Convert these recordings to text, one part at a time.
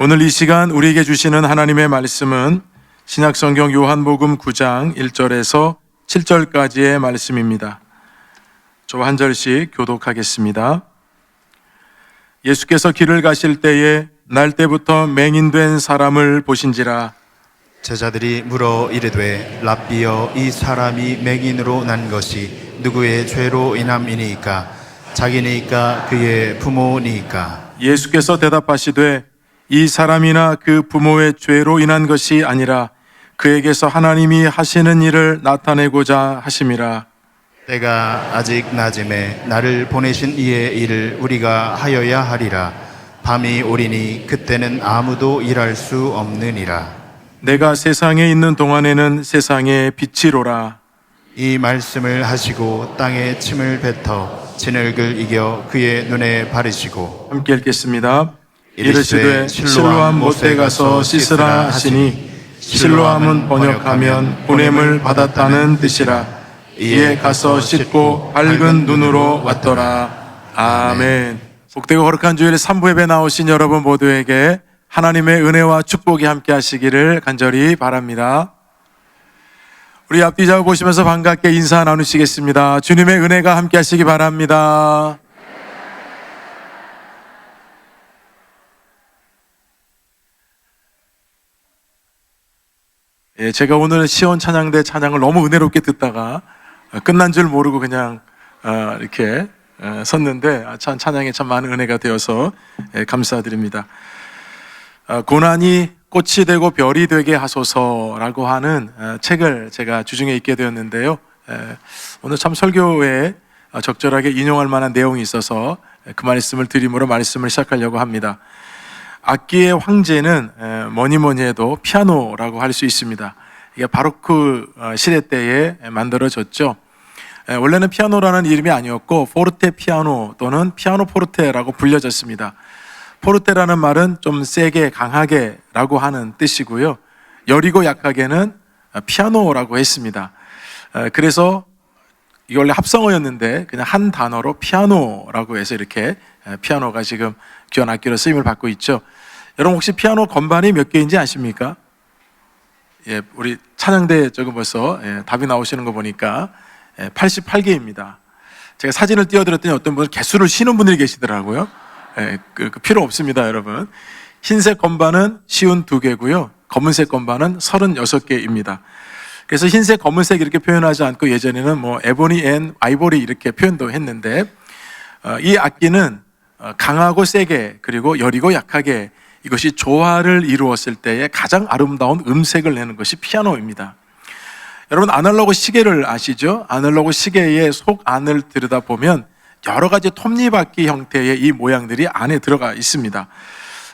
오늘 이 시간 우리에게 주시는 하나님의 말씀은 신약성경 요한복음 9장 1절에서 7절까지의 말씀입니다. 저와 한 절씩 교독하겠습니다. 예수께서 길을 가실 때에 날 때부터 맹인된 사람을 보신지라. 제자들이 물어 이르되 랍비여, 이 사람이 맹인으로 난 것이 누구의 죄로 인함이니까? 자기니까 그의 부모니까? 예수께서 대답하시되 이 사람이나 그 부모의 죄로 인한 것이 아니라 그에게서 하나님이 하시는 일을 나타내고자 하심이라. 때가 아직 낮음에 나를 보내신 이의 일을 우리가 하여야 하리라. 밤이 오리니 그때는 아무도 일할 수 없느니라. 내가 세상에 있는 동안에는 세상의 빛이로라. 이 말씀을 하시고 땅에 침을 뱉어 진흙을 이겨 그의 눈에 바르시고 함께 읽겠습니다. 이르시되 실로암 못에 가서 씻으라 하시니, 실로암은 번역하면 보냄을 받았다는 뜻이라. 이에 가서 씻고 밝은 눈으로 왔더라. 아멘. 복되고 거룩한 주일 3부 예배 나오신 여러분 모두에게 하나님의 은혜와 축복이 함께 하시기를 간절히 바랍니다. 우리 앞뒤 좌우 보시면서 반갑게 인사 나누시겠습니다. 주님의 은혜가 함께 하시기 바랍니다. 예, 제가 오늘 시온 찬양대 찬양을 너무 은혜롭게 듣다가 끝난 줄 모르고 그냥 이렇게 섰는데 참 찬양에 참 많은 은혜가 되어서 감사드립니다. 고난이 꽃이 되고 별이 되게 하소서라고 하는 책을 제가 주중에 읽게 되었는데요. 오늘 참 설교에 적절하게 인용할 만한 내용이 있어서 그 말씀을 드림으로 말씀을 시작하려고 합니다. 악기의 황제는 뭐니 해도 피아노라고 할 수 있습니다. 이게 바로크 시대 때에 만들어졌죠. 원래는 피아노라는 이름이 아니었고 포르테 피아노 또는 피아노 포르테라고 불려졌습니다. 포르테라는 말은 좀 세게 강하게 라고 하는 뜻이고요, 여리고 약하게는 피아노라고 했습니다. 그래서 이게 원래 합성어였는데 그냥 한 단어로 피아노라고 해서 이렇게 피아노가 지금 귀한 악기로 쓰임을 받고 있죠. 여러분 혹시 피아노 건반이 몇 개인지 아십니까? 예, 우리 찬양대 저거 벌써 답이 나오시는 거 보니까 88개입니다. 제가 사진을 띄워드렸더니 어떤 분은 개수를 쉬는 분들이 계시더라고요. 그 필요 없습니다, 여러분. 흰색 건반은 쉬운 2개고요, 검은색 건반은 36개입니다. 그래서 흰색, 검은색 이렇게 표현하지 않고 예전에는 뭐 에보니 앤 아이보리 이렇게 표현도 했는데, 이 악기는 강하고 세게 그리고 여리고 약하게 이것이 조화를 이루었을 때에 가장 아름다운 음색을 내는 것이 피아노입니다. 여러분 아날로그 시계를 아시죠? 아날로그 시계의 속 안을 들여다보면 여러 가지 톱니바퀴 형태의 이 모양들이 안에 들어가 있습니다.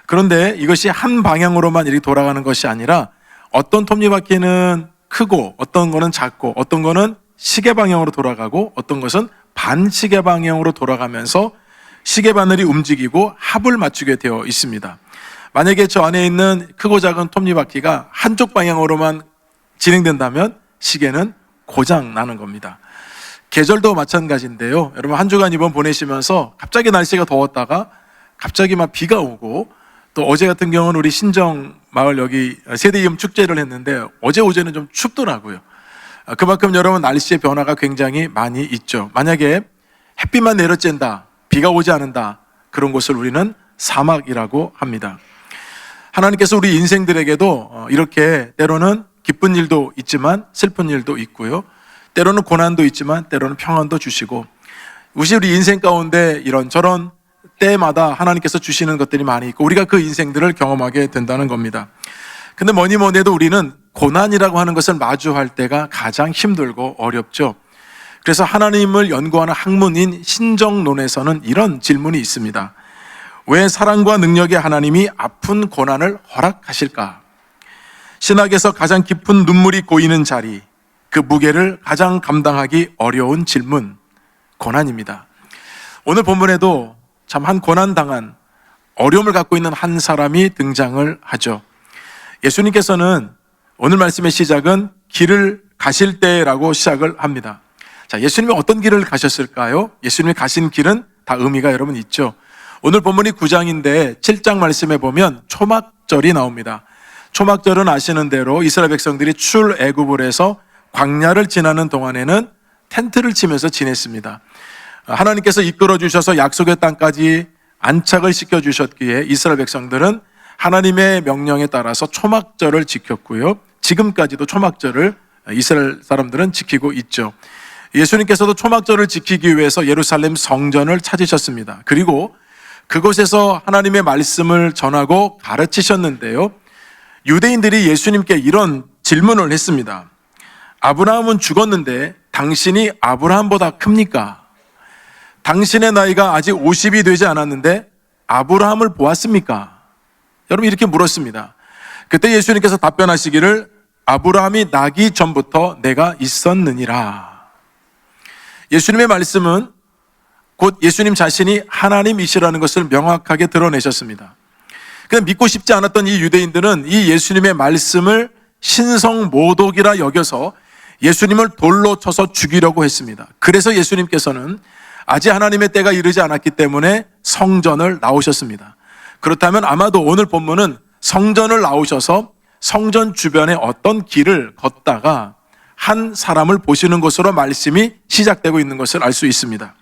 그런데 이것이 한 방향으로만 이렇게 돌아가는 것이 아니라 어떤 톱니바퀴는 크고 어떤 거는 작고 어떤 거는 시계 방향으로 돌아가고 어떤 것은 반시계 방향으로 돌아가면서 시계 바늘이 움직이고 합을 맞추게 되어 있습니다. 만약에 저 안에 있는 크고 작은 톱니바퀴가 한쪽 방향으로만 진행된다면 시계는 고장 나는 겁니다. 계절도 마찬가지인데요. 여러분 한 주간 이번 보내시면서 갑자기 날씨가 더웠다가 갑자기 막 비가 오고, 또 어제 같은 경우는 우리 신정 마을 여기 세대이음 축제를 했는데 어제 오전은 좀 춥더라고요. 그만큼 여러분 날씨의 변화가 굉장히 많이 있죠. 만약에 햇빛만 내려쬐다, 비가 오지 않는다, 그런 곳을 우리는 사막이라고 합니다. 하나님께서 우리 인생들에게도 이렇게 때로는 기쁜 일도 있지만 슬픈 일도 있고요, 때로는 고난도 있지만 때로는 평안도 주시고, 우리 인생 가운데 이런저런 때마다 하나님께서 주시는 것들이 많이 있고 우리가 그 인생들을 경험하게 된다는 겁니다. 근데 뭐니 해도 우리는 고난이라고 하는 것을 마주할 때가 가장 힘들고 어렵죠. 그래서 하나님을 연구하는 학문인 신정론에서는 이런 질문이 있습니다. 왜 사랑과 능력의 하나님이 아픈 고난을 허락하실까? 신학에서 가장 깊은 눈물이 고이는 자리, 그 무게를 가장 감당하기 어려운 질문, 고난입니다. 오늘 본문에도 참 한 고난당한 어려움을 갖고 있는 한 사람이 등장을 하죠. 예수님께서는 오늘 말씀의 시작은 길을 가실 때라고 시작을 합니다. 자, 예수님이 어떤 길을 가셨을까요? 예수님이 가신 길은 다 의미가 여러분 있죠. 오늘 본문이 9장인데 7장 말씀에 보면 초막 초막절이 나옵니다. 초막절은 아시는 대로 이스라엘 백성들이 출애굽을 해서 광야를 지나는 동안에는 텐트를 치면서 지냈습니다. 하나님께서 이끌어 주셔서 약속의 땅까지 안착을 시켜 주셨기에 이스라엘 백성들은 하나님의 명령에 따라서 초막절을 지켰고요. 지금까지도 초막절을 이스라엘 사람들은 지키고 있죠. 예수님께서도 초막절을 지키기 위해서 예루살렘 성전을 찾으셨습니다. 그리고 그곳에서 하나님의 말씀을 전하고 가르치셨는데요. 유대인들이 예수님께 이런 질문을 했습니다. 아브라함은 죽었는데 당신이 아브라함보다 큽니까? 당신의 나이가 아직 50이 되지 않았는데 아브라함을 보았습니까? 여러분 이렇게 물었습니다. 그때 예수님께서 답변하시기를 아브라함이 나기 전부터 내가 있었느니라. 예수님의 말씀은 곧 예수님 자신이 하나님이시라는 것을 명확하게 드러내셨습니다. 그냥 믿고 싶지 않았던 이 유대인들은 이 예수님의 말씀을 신성모독이라 여겨서 예수님을 돌로 쳐서 죽이려고 했습니다. 그래서 예수님께서는 아직 하나님의 때가 이르지 않았기 때문에 성전을 나오셨습니다. 그렇다면 아마도 오늘 본문은 성전을 나오셔서 성전 주변에 어떤 길을 걷다가 한 사람을 보시는 것으로 말씀이 시작되고 있는 것을 알 수 있습니다.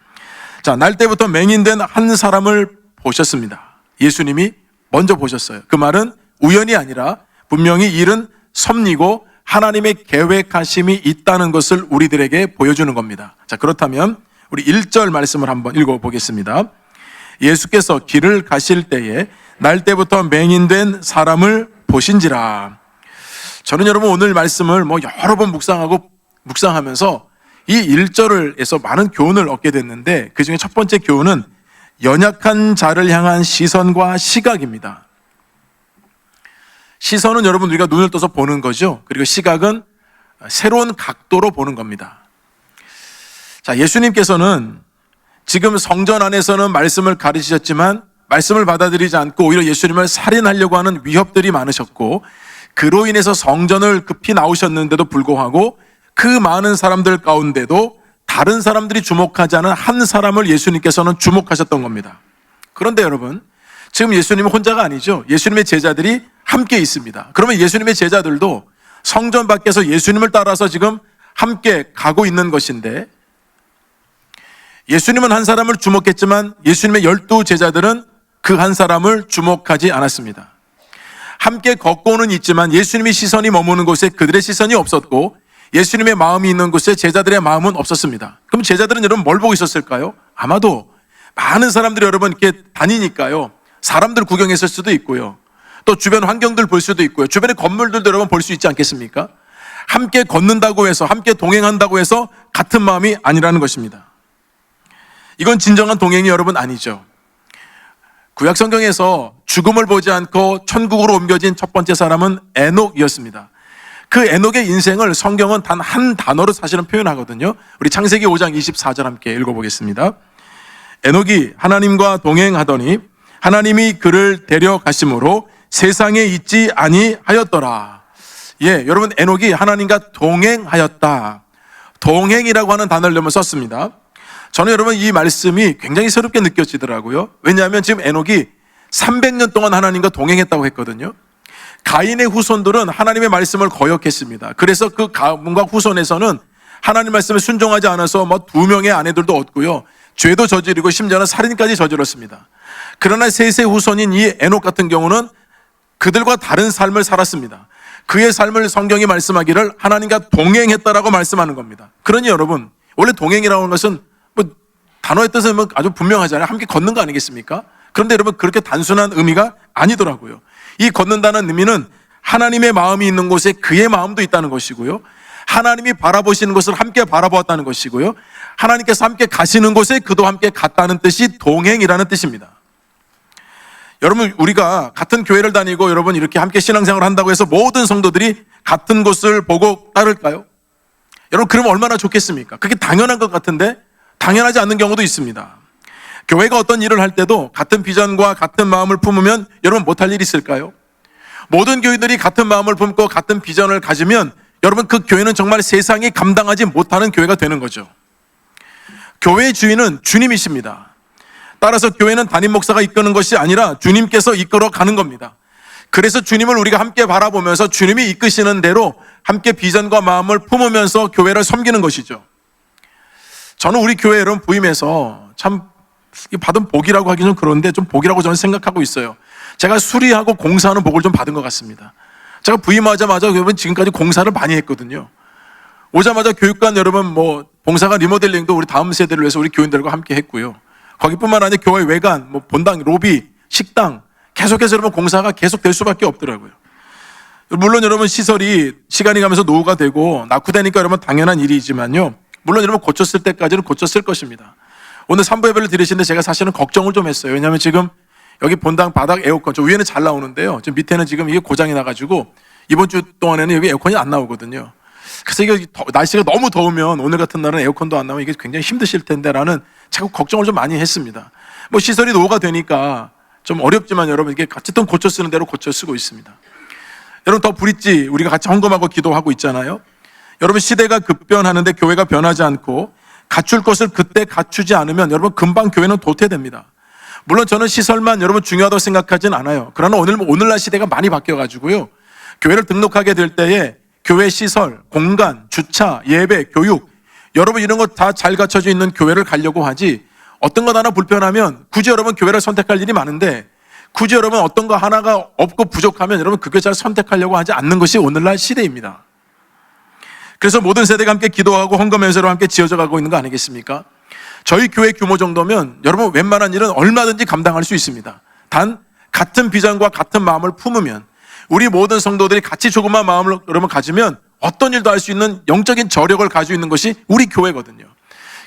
자, 날 때부터 맹인된 한 사람을 보셨습니다. 예수님이 먼저 보셨어요. 그 말은 우연이 아니라 분명히 일은 섭리고 하나님의 계획하심이 있다는 것을 우리들에게 보여주는 겁니다. 자, 그렇다면 우리 1절 말씀을 한번 읽어보겠습니다. 예수께서 길을 가실 때에 날 때부터 맹인된 사람을 보신지라. 저는 여러분 오늘 말씀을 여러 번 묵상하면서 이 1절에서 많은 교훈을 얻게 됐는데 그 중에 첫 번째 교훈은 연약한 자를 향한 시선과 시각입니다. 시선은 여러분 우리가 눈을 떠서 보는 거죠. 그리고 시각은 새로운 각도로 보는 겁니다. 자, 예수님께서는 지금 성전 안에서는 말씀을 가르치셨지만 말씀을 받아들이지 않고 오히려 예수님을 살인하려고 하는 위협들이 많으셨고 그로 인해서 성전을 급히 나오셨는데도 불구하고 그 많은 사람들 가운데도 다른 사람들이 주목하지 않은 한 사람을 예수님께서는 주목하셨던 겁니다. 그런데 여러분, 지금 예수님은 혼자가 아니죠. 예수님의 제자들이 함께 있습니다. 그러면 예수님의 제자들도 성전 밖에서 예수님을 따라서 지금 함께 가고 있는 것인데 예수님은 한 사람을 주목했지만 예수님의 12 제자들은 그 한 사람을 주목하지 않았습니다. 함께 걷고는 있지만 예수님의 시선이 머무는 곳에 그들의 시선이 없었고 예수님의 마음이 있는 곳에 제자들의 마음은 없었습니다. 그럼 제자들은 여러분 뭘 보고 있었을까요? 아마도 많은 사람들이 여러분 이렇게 다니니까요. 사람들 구경했을 수도 있고요. 또 주변 환경들 볼 수도 있고요. 주변의 건물들도 여러분 볼 수 있지 않겠습니까? 함께 걷는다고 해서 함께 동행한다고 해서 같은 마음이 아니라는 것입니다. 이건 진정한 동행이 여러분 아니죠. 구약 성경에서 죽음을 보지 않고 천국으로 옮겨진 첫 번째 사람은 에녹이었습니다. 그 에녹의 인생을 성경은 단 한 단어로 사실은 표현하거든요. 우리 창세기 5장 24절 함께 읽어보겠습니다. 에녹이 하나님과 동행하더니 하나님이 그를 데려가심으로 세상에 있지 아니하였더라. 예, 여러분 에녹이 하나님과 동행하였다. 동행이라고 하는 단어를 여러분 썼습니다. 저는 여러분 이 말씀이 굉장히 새롭게 느껴지더라고요. 왜냐하면 지금 에녹이 300년 동안 하나님과 동행했다고 했거든요. 가인의 후손들은 하나님의 말씀을 거역했습니다. 그래서 그 가문과 후손에서는 하나님 말씀에 순종하지 않아서 2명의 아내들도 얻고요. 죄도 저지르고 심지어는 살인까지 저질렀습니다. 그러나 셋의 후손인 이 에녹 같은 경우는 그들과 다른 삶을 살았습니다. 그의 삶을 성경이 말씀하기를 하나님과 동행했다라고 말씀하는 겁니다. 그러니 여러분, 원래 동행이라고 하는 것은 단어의 뜻은 아주 분명하잖아요. 함께 걷는 거 아니겠습니까? 그런데 여러분 그렇게 단순한 의미가 아니더라고요. 이 걷는다는 의미는 하나님의 마음이 있는 곳에 그의 마음도 있다는 것이고요. 하나님이 바라보시는 것을 함께 바라보았다는 것이고요. 하나님께서 함께 가시는 곳에 그도 함께 갔다는 뜻이 동행이라는 뜻입니다. 여러분 우리가 같은 교회를 다니고 여러분 이렇게 함께 신앙생활을 한다고 해서 모든 성도들이 같은 곳을 보고 따를까요? 여러분 그러면 얼마나 좋겠습니까? 그게 당연한 것 같은데 당연하지 않는 경우도 있습니다. 교회가 어떤 일을 할 때도 같은 비전과 같은 마음을 품으면 여러분 못할 일이 있을까요? 모든 교회들이 같은 마음을 품고 같은 비전을 가지면 여러분 그 교회는 정말 세상이 감당하지 못하는 교회가 되는 거죠. 교회의 주인은 주님이십니다. 따라서 교회는 담임 목사가 이끄는 것이 아니라 주님께서 이끌어 가는 겁니다. 그래서 주님을 우리가 함께 바라보면서 주님이 이끄시는 대로 함께 비전과 마음을 품으면서 교회를 섬기는 것이죠. 저는 우리 교회 여러분 부임해서 참 받은 복이라고 하기 좀 그런데 좀 복이라고 저는 생각하고 있어요. 제가 수리하고 공사하는 복을 좀 받은 것 같습니다. 제가 부임하자마자 여러분 지금까지 공사를 많이 했거든요. 오자마자 교육관 여러분 뭐 봉사가 리모델링도 우리 다음 세대를 위해서 우리 교인들과 함께 했고요. 거기뿐만 아니라 교회 외관, 뭐 본당, 로비, 식당 계속해서 여러분 공사가 계속 될 수밖에 없더라고요. 물론 여러분 시설이 시간이 가면서 노후가 되고 낙후되니까 여러분 당연한 일이지만요. 물론 여러분 고쳤을 때까지는 고쳤을 것입니다. 오늘 3부 예배를 드리시는데 제가 사실은 걱정을 좀 했어요. 왜냐하면 지금 여기 본당 바닥 에어컨, 저 위에는 잘 나오는데요. 지금 밑에는 지금 이게 고장이 나가지고 이번 주 동안에는 여기 에어컨이 안 나오거든요. 그래서 이게 날씨가 너무 더우면 오늘 같은 날은 에어컨도 안 나오면 이게 굉장히 힘드실 텐데라는 자꾸 걱정을 좀 많이 했습니다. 뭐 시설이 노후가 되니까 좀 어렵지만 여러분 이게 어쨌든 고쳐 쓰는 대로 고쳐 쓰고 있습니다. 여러분 더 브릿지 우리가 같이 헌금하고 기도하고 있잖아요. 여러분 시대가 급변하는데 교회가 변하지 않고 갖출 것을 그때 갖추지 않으면 여러분 금방 교회는 도태됩니다. 물론 저는 시설만 여러분 중요하다고 생각하진 않아요. 그러나 오늘날 시대가 많이 바뀌어가지고요. 교회를 등록하게 될 때에 교회 시설, 공간, 주차, 예배, 교육 여러분 이런 거 다 잘 갖춰져 있는 교회를 가려고 하지 어떤 것 하나 불편하면 굳이 여러분 교회를 선택할 일이 많은데 굳이 여러분 어떤 거 하나가 없고 부족하면 여러분 그 교회를 선택하려고 하지 않는 것이 오늘날 시대입니다. 그래서 모든 세대가 함께 기도하고 헌금연세로 함께 지어져 가고 있는 거 아니겠습니까? 저희 교회 규모 정도면 여러분 웬만한 일은 얼마든지 감당할 수 있습니다. 단 같은 비전과 같은 마음을 품으면 우리 모든 성도들이 같이 조그만 마음을 여러분 가지면 어떤 일도 할 수 있는 영적인 저력을 가지고 있는 것이 우리 교회거든요.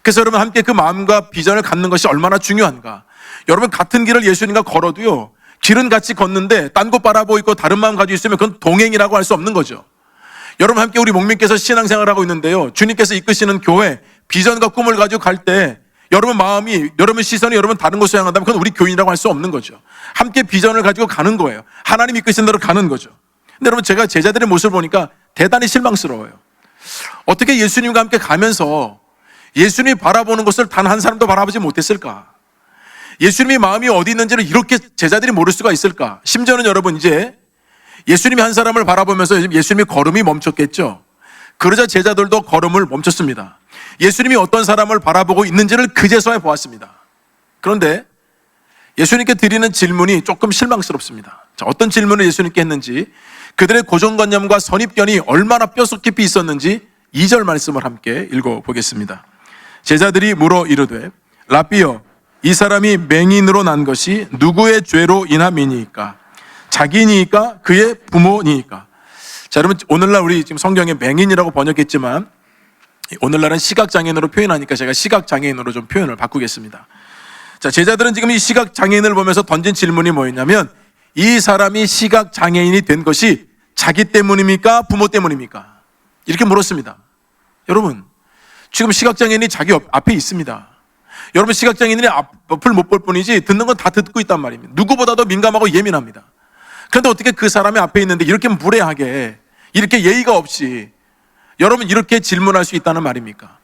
그래서 여러분 함께 그 마음과 비전을 갖는 것이 얼마나 중요한가. 여러분 같은 길을 예수님과 걸어도요. 길은 같이 걷는데 딴 곳 바라보고 있고 다른 마음 가지고 있으면 그건 동행이라고 할 수 없는 거죠. 여러분 함께 우리 목민께서 신앙생활을 하고 있는데요. 주님께서 이끄시는 교회 비전과 꿈을 가지고 갈 때 여러분 마음이 여러분 시선이 여러분 다른 곳을 향한다면 그건 우리 교인이라고 할 수 없는 거죠. 함께 비전을 가지고 가는 거예요. 하나님 이끄신 대로 가는 거죠. 근데 여러분 제가 제자들의 모습을 보니까 대단히 실망스러워요. 어떻게 예수님과 함께 가면서 예수님이 바라보는 것을 단 한 사람도 바라보지 못했을까? 예수님의 마음이 어디 있는지를 이렇게 제자들이 모를 수가 있을까? 심지어는 여러분 이제 예수님이 한 사람을 바라보면서 예수님의 걸음이 멈췄겠죠. 그러자 제자들도 걸음을 멈췄습니다. 예수님이 어떤 사람을 바라보고 있는지를 그제서야 보았습니다. 그런데 예수님께 드리는 질문이 조금 실망스럽습니다. 자, 어떤 질문을 예수님께 했는지 그들의 고정관념과 선입견이 얼마나 뼛속 깊이 있었는지 2절 말씀을 함께 읽어보겠습니다. 제자들이 물어 이르되 라삐여 이 사람이 맹인으로 난 것이 누구의 죄로 인함이니까? 자기니까 그의 부모니까? 자, 여러분 오늘날 우리 지금 성경에 맹인이라고 번역했지만 오늘날은 시각장애인으로 표현하니까 제가 시각장애인으로 좀 표현을 바꾸겠습니다. 자, 제자들은 지금 이 시각장애인을 보면서 던진 질문이 뭐였냐면 이 사람이 시각장애인이 된 것이 자기 때문입니까? 부모 때문입니까? 이렇게 물었습니다. 여러분 지금 시각장애인이 자기 앞에 있습니다. 여러분 시각장애인이 앞을 못 볼 뿐이지 듣는 건 다 듣고 있단 말입니다. 누구보다도 민감하고 예민합니다. 그런데 어떻게 그 사람이 앞에 있는데 이렇게 무례하게 이렇게 예의가 없이 여러분 이렇게 질문할 수 있다는 말입니까?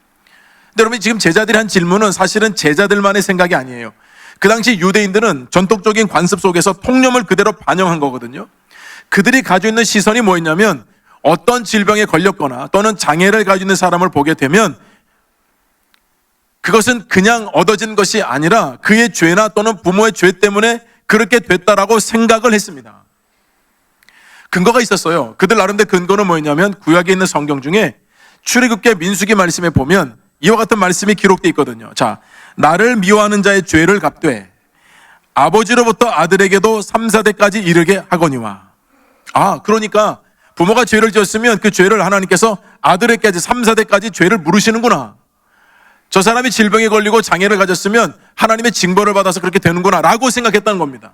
근데 여러분 지금 제자들이 한 질문은 사실은 제자들만의 생각이 아니에요. 그 당시 유대인들은 전통적인 관습 속에서 통념을 그대로 반영한 거거든요. 그들이 가지고 있는 시선이 뭐였냐면 어떤 질병에 걸렸거나 또는 장애를 가지고 있는 사람을 보게 되면 그것은 그냥 얻어진 것이 아니라 그의 죄나 또는 부모의 죄 때문에 그렇게 됐다라고 생각을 했습니다. 근거가 있었어요. 그들 나름대로 근거는 뭐였냐면 구약에 있는 성경 중에 출애굽기 민수기 말씀에 보면 이와 같은 말씀이 기록되어 있거든요. 자, 나를 미워하는 자의 죄를 갚되 아버지로부터 아들에게도 3, 4대까지 이르게 하거니와. 그러니까 부모가 죄를 지었으면 그 죄를 하나님께서 아들에게까지 3, 4대까지 죄를 물으시는구나. 저 사람이 질병에 걸리고 장애를 가졌으면 하나님의 징벌을 받아서 그렇게 되는구나 라고 생각했다는 겁니다.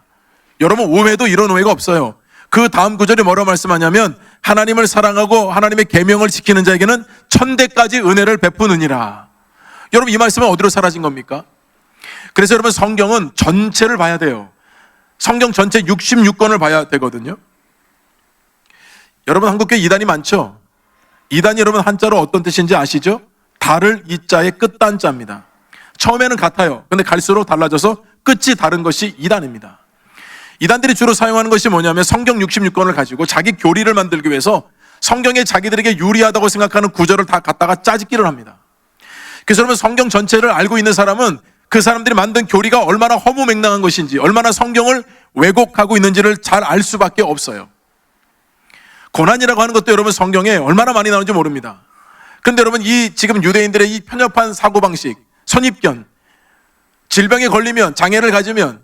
여러분 오해도 이런 오해가 없어요. 그 다음 구절이 뭐라고 말씀하냐면 하나님을 사랑하고 하나님의 계명을 지키는 자에게는 1000대까지 은혜를 베푸느니라. 여러분 이 말씀은 어디로 사라진 겁니까? 그래서 여러분 성경은 전체를 봐야 돼요. 성경 전체 66권을 봐야 되거든요. 여러분 한국교회 이단이 많죠? 이단이 여러분 한자로 어떤 뜻인지 아시죠? 달을 이자의 끝단자입니다. 처음에는 같아요. 근데 갈수록 달라져서 끝이 다른 것이 이단입니다. 이단들이 주로 사용하는 것이 뭐냐면 성경 66권을 가지고 자기 교리를 만들기 위해서 성경에 자기들에게 유리하다고 생각하는 구절을 다 갖다가 짜집기를 합니다. 그래서 여러분 성경 전체를 알고 있는 사람은 그 사람들이 만든 교리가 얼마나 허무맹랑한 것인지, 얼마나 성경을 왜곡하고 있는지를 잘 알 수밖에 없어요. 고난이라고 하는 것도 여러분 성경에 얼마나 많이 나오는지 모릅니다. 그런데 여러분 이 지금 유대인들의 이 편협한 사고방식, 선입견, 질병에 걸리면, 장애를 가지면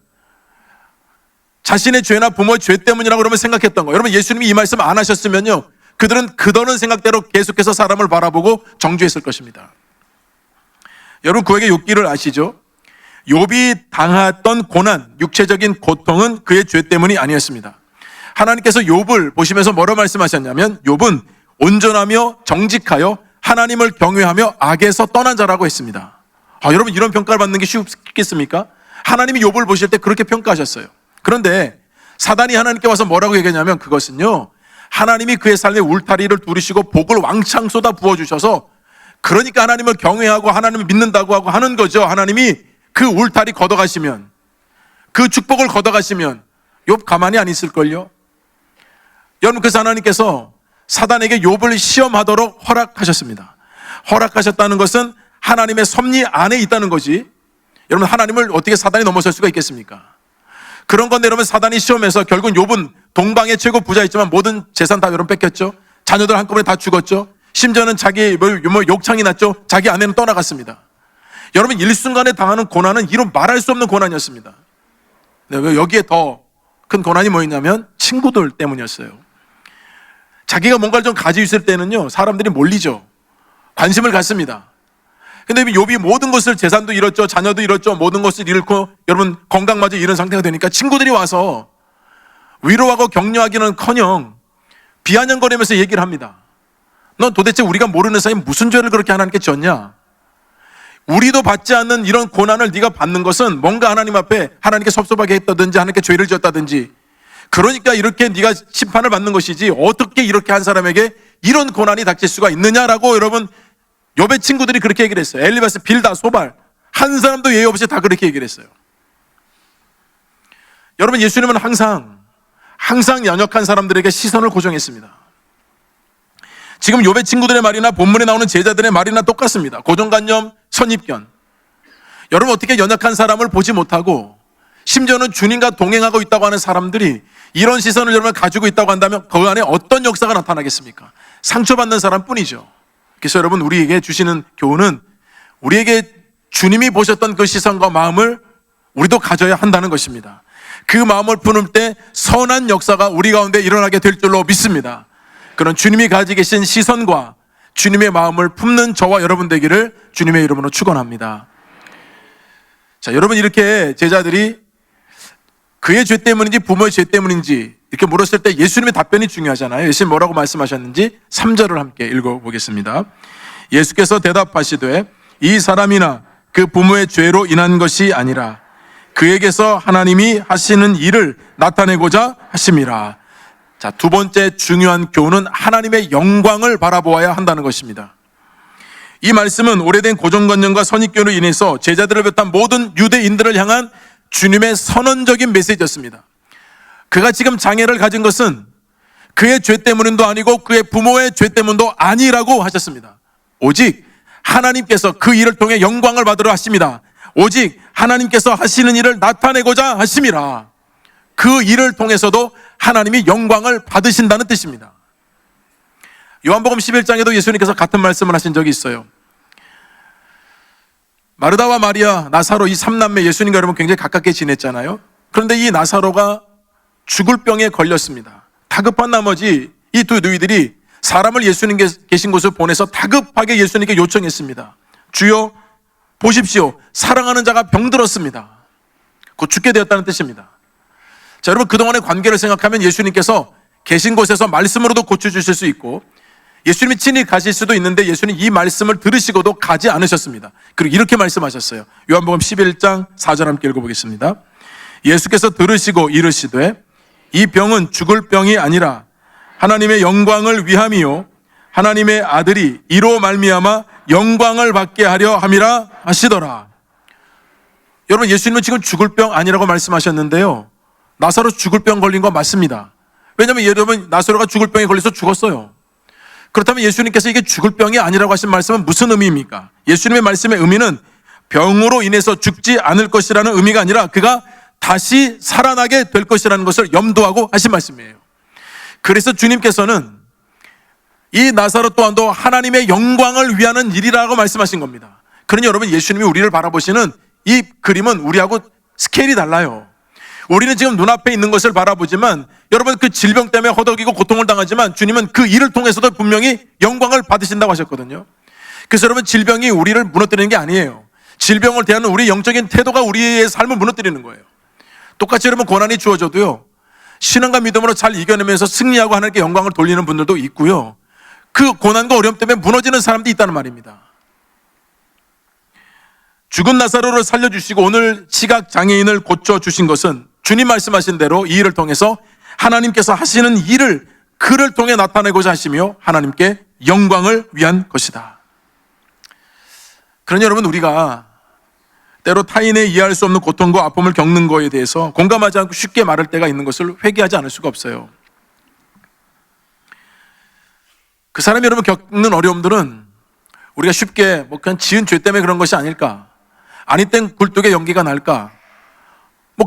자신의 죄나 부모의 죄 때문이라고 그러면 생각했던 거. 여러분 예수님이 이 말씀 안 하셨으면요, 그들은 그러는 생각대로 계속해서 사람을 바라보고 정죄했을 것입니다. 여러분 구약의 욥기를 아시죠? 욥이 당했던 고난, 육체적인 고통은 그의 죄 때문이 아니었습니다. 하나님께서 욥을 보시면서 뭐라고 말씀하셨냐면 욥은 온전하며 정직하여 하나님을 경외하며 악에서 떠난 자라고 했습니다. 여러분 이런 평가를 받는 게 쉽겠습니까? 하나님이 욥을 보실 때 그렇게 평가하셨어요. 그런데 사단이 하나님께 와서 뭐라고 얘기하냐면 그것은요, 하나님이 그의 삶에 울타리를 두르시고 복을 왕창 쏟아 부어주셔서 그러니까 하나님을 경외하고 하나님을 믿는다고 하고 하는 거죠. 하나님이 그 울타리 걷어가시면, 그 축복을 걷어가시면 욥 가만히 안 있을걸요. 여러분 그래서 하나님께서 사단에게 욥을 시험하도록 허락하셨습니다. 허락하셨다는 것은 하나님의 섭리 안에 있다는 거지. 여러분 하나님을 어떻게 사단이 넘어설 수가 있겠습니까? 그런 건데 여러분 사단이 시험해서 결국 욥은 동방의 최고 부자였지만 모든 재산 다 여러분 뺏겼죠. 자녀들 한꺼번에 다 죽었죠. 심지어는 자기 욕창이 났죠. 자기 아내는 떠나갔습니다. 여러분 일순간에 당하는 고난은 이런 말할 수 없는 고난이었습니다. 왜 여기에 더 큰 고난이 뭐였냐면 친구들 때문이었어요. 자기가 뭔가를 좀 가지고 있을 때는요, 사람들이 몰리죠. 관심을 갖습니다. 근데 욥이 모든 것을, 재산도 잃었죠, 자녀도 잃었죠, 모든 것을 잃고 여러분 건강마저 잃은 상태가 되니까 친구들이 와서 위로하고 격려하기는커녕 비아냥거리면서 얘기를 합니다. 넌 도대체 우리가 모르는 사이에 무슨 죄를 그렇게 하나님께 졌냐? 우리도 받지 않는 이런 고난을 네가 받는 것은 뭔가 하나님 앞에 하나님께 섭섭하게 했다든지 하나님께 죄를 지었다든지, 그러니까 이렇게 네가 심판을 받는 것이지 어떻게 이렇게 한 사람에게 이런 고난이 닥칠 수가 있느냐라고 여러분 욥의 친구들이 그렇게 얘기를 했어요. 엘리바스, 빌다, 소발 한 사람도 예외 없이 다 그렇게 얘기를 했어요. 여러분 예수님은 항상 연약한 사람들에게 시선을 고정했습니다. 지금 욥의 친구들의 말이나 본문에 나오는 제자들의 말이나 똑같습니다. 고정관념, 선입견. 여러분 어떻게 연약한 사람을 보지 못하고 심지어는 주님과 동행하고 있다고 하는 사람들이 이런 시선을 여러분 가지고 있다고 한다면 그 안에 어떤 역사가 나타나겠습니까? 상처받는 사람뿐이죠. 그래서 여러분 우리에게 주시는 교훈은 우리에게 주님이 보셨던 그 시선과 마음을 우리도 가져야 한다는 것입니다. 그 마음을 품을 때 선한 역사가 우리 가운데 일어나게 될 줄로 믿습니다. 그런 주님이 가지고 계신 시선과 주님의 마음을 품는 저와 여러분 되기를 주님의 이름으로 축원합니다. 자, 여러분 이렇게 제자들이 그의 죄 때문인지 부모의 죄 때문인지 이렇게 물었을 때 예수님의 답변이 중요하잖아요. 예수님 뭐라고 말씀하셨는지 3절을 함께 읽어보겠습니다. 예수께서 대답하시되 이 사람이나 그 부모의 죄로 인한 것이 아니라 그에게서 하나님이 하시는 일을 나타내고자 하심이라. 자, 두 번째 중요한 교훈은 하나님의 영광을 바라보아야 한다는 것입니다. 이 말씀은 오래된 고정관념과 선입견으로 인해서 제자들을 비롯한 모든 유대인들을 향한 주님의 선언적인 메시지였습니다. 그가 지금 장애를 가진 것은 그의 죄 때문도 아니고 그의 부모의 죄 때문도 아니라고 하셨습니다. 오직 하나님께서 그 일을 통해 영광을 받으러 하십니다. 오직 하나님께서 하시는 일을 나타내고자 하심이라. 그 일을 통해서도 하나님이 영광을 받으신다는 뜻입니다. 요한복음 11장에도 예수님께서 같은 말씀을 하신 적이 있어요. 마르다와 마리아, 나사로 이 3남매 예수님과 여러분 굉장히 가깝게 지냈잖아요. 그런데 이 나사로가 죽을 병에 걸렸습니다. 다급한 나머지 이 두 누이들이 사람을 예수님 계신 곳을 보내서 다급하게 예수님께 요청했습니다. 주여 보십시오. 사랑하는 자가 병들었습니다. 곧 죽게 되었다는 뜻입니다. 자, 여러분 그동안의 관계를 생각하면 예수님께서 계신 곳에서 말씀으로도 고쳐주실 수 있고 예수님이 친히 가실 수도 있는데 예수님 이 말씀을 들으시고도 가지 않으셨습니다. 그리고 이렇게 말씀하셨어요. 요한복음 11장 4절 함께 읽어보겠습니다. 예수께서 들으시고 이르시되 이 병은 죽을 병이 아니라 하나님의 영광을 위함이요 하나님의 아들이 이로 말미암아 영광을 받게 하려 함이라 하시더라. 여러분 예수님은 지금 죽을 병 아니라고 말씀하셨는데요, 나사로 죽을 병 걸린 거 맞습니다. 왜냐하면 여러분, 나사로가 죽을 병에 걸려서 죽었어요. 그렇다면 예수님께서 이게 죽을 병이 아니라고 하신 말씀은 무슨 의미입니까? 예수님의 말씀의 의미는 병으로 인해서 죽지 않을 것이라는 의미가 아니라 그가 다시 살아나게 될 것이라는 것을 염두하고 하신 말씀이에요. 그래서 주님께서는 이 나사로 또한도 하나님의 영광을 위하는 일이라고 말씀하신 겁니다. 그러니 여러분, 예수님이 우리를 바라보시는 이 그림은 우리하고 스케일이 달라요. 우리는 지금 눈앞에 있는 것을 바라보지만 여러분, 그 질병 때문에 허덕이고 고통을 당하지만 주님은 그 일을 통해서도 분명히 영광을 받으신다고 하셨거든요. 그래서 여러분, 질병이 우리를 무너뜨리는 게 아니에요. 질병을 대하는 우리 영적인 태도가 우리의 삶을 무너뜨리는 거예요. 똑같이 여러분, 고난이 주어져도요, 신앙과 믿음으로 잘 이겨내면서 승리하고 하나님께 영광을 돌리는 분들도 있고요, 그 고난과 어려움 때문에 무너지는 사람도 있다는 말입니다. 죽은 나사로를 살려주시고 오늘 시각장애인을 고쳐주신 것은 주님 말씀하신 대로 이 일을 통해서 하나님께서 하시는 일을 그를 통해 나타내고자 하시며 하나님께 영광을 위한 것이다. 그러니 여러분, 우리가 때로 타인의 이해할 수 없는 고통과 아픔을 겪는 거에 대해서 공감하지 않고 쉽게 말할 때가 있는 것을 회개하지 않을 수가 없어요. 그 사람이 여러분 겪는 어려움들은 우리가 쉽게 그냥 지은 죄 때문에 그런 것이 아닐까, 아니 땐 굴뚝에 연기가 날까,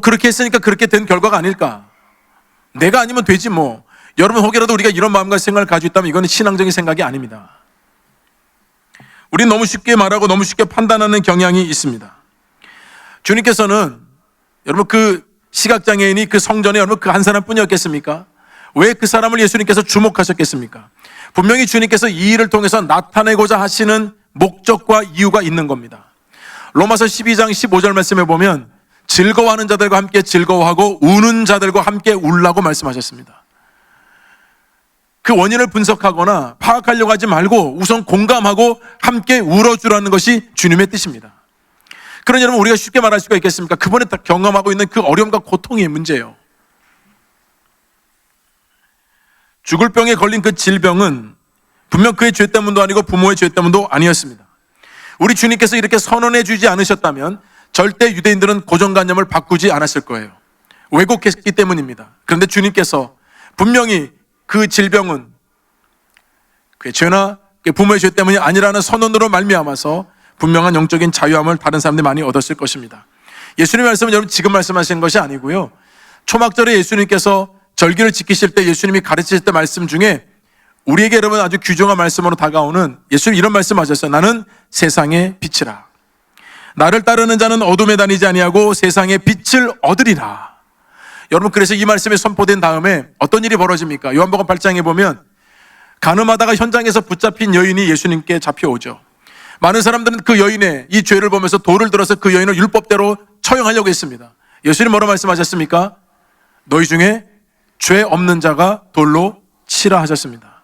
그렇게 했으니까 그렇게 된 결과가 아닐까, 내가 아니면 되지 뭐. 여러분, 혹여라도 우리가 이런 마음과 생각을 가지고 있다면 이거는 신앙적인 생각이 아닙니다. 우리는 너무 쉽게 말하고 너무 쉽게 판단하는 경향이 있습니다. 주님께서는 여러분, 그 시각장애인이 그 성전에 여러분 그 한 사람뿐이었겠습니까? 왜 그 사람을 예수님께서 주목하셨겠습니까? 분명히 주님께서 이 일을 통해서 나타내고자 하시는 목적과 이유가 있는 겁니다. 로마서 12장 15절 말씀에 보면 즐거워하는 자들과 함께 즐거워하고 우는 자들과 함께 울라고 말씀하셨습니다. 그 원인을 분석하거나 파악하려고 하지 말고 우선 공감하고 함께 울어주라는 것이 주님의 뜻입니다. 그러니 여러분, 우리가 쉽게 말할 수가 있겠습니까? 그분이 경험하고 있는 그 어려움과 고통이 문제예요. 죽을 병에 걸린 그 질병은 분명 그의 죄 때문도 아니고 부모의 죄 때문도 아니었습니다. 우리 주님께서 이렇게 선언해 주지 않으셨다면 절대 유대인들은 고정관념을 바꾸지 않았을 거예요. 왜곡했기 때문입니다. 그런데 주님께서 분명히 그 질병은 그의 죄나 부모의 죄 때문이 아니라는 선언으로 말미암아서 분명한 영적인 자유함을 다른 사람들이 많이 얻었을 것입니다. 예수님의 말씀은 여러분 지금 말씀하신 것이 아니고요, 초막절에 예수님께서 절기를 지키실 때 예수님이 가르치실 때 말씀 중에 우리에게 여러분 아주 귀중한 말씀으로 다가오는, 예수님 이런 말씀하셨어요. 나는 세상의 빛이라. 나를 따르는 자는 어둠에 다니지 아니하고 세상의 빛을 얻으리라. 여러분, 그래서 이 말씀이 선포된 다음에 어떤 일이 벌어집니까? 요한복음 8장에 보면 가늠하다가 현장에서 붙잡힌 여인이 예수님께 잡혀오죠. 많은 사람들은 그 여인의 이 죄를 보면서 돌을 들어서 그 여인을 율법대로 처형하려고 했습니다. 예수님 뭐라고 말씀하셨습니까? 너희 중에 죄 없는 자가 돌로 치라 하셨습니다.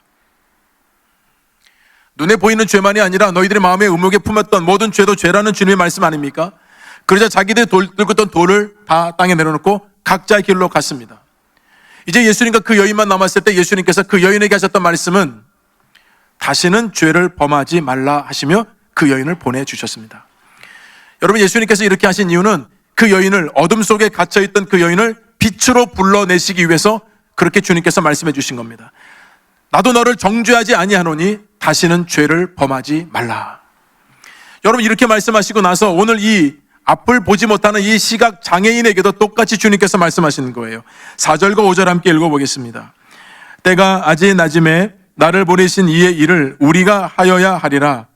눈에 보이는 죄만이 아니라 너희들의 마음의 의목에 품었던 모든 죄도 죄라는 주님의 말씀 아닙니까? 그러자 자기들 들고 있던 돌을 다 땅에 내려놓고 각자의 길로 갔습니다. 이제 예수님과 그 여인만 남았을 때 예수님께서 그 여인에게 하셨던 말씀은 다시는 죄를 범하지 말라 하시며 그 여인을 보내주셨습니다. 여러분, 예수님께서 이렇게 하신 이유는 그 여인을, 어둠 속에 갇혀있던 그 여인을 빛으로 불러내시기 위해서 그렇게 주님께서 말씀해 주신 겁니다. 나도 너를 정죄하지 아니하노니 다시는 죄를 범하지 말라. 여러분, 이렇게 말씀하시고 나서 오늘 이 앞을 보지 못하는 이 시각 장애인에게도 똑같이 주님께서 말씀하시는 거예요. 4절과 5절 함께 읽어보겠습니다. 때가 아직 낮음에 나를 보내신 이의 일을 우리가 하여야 하리라.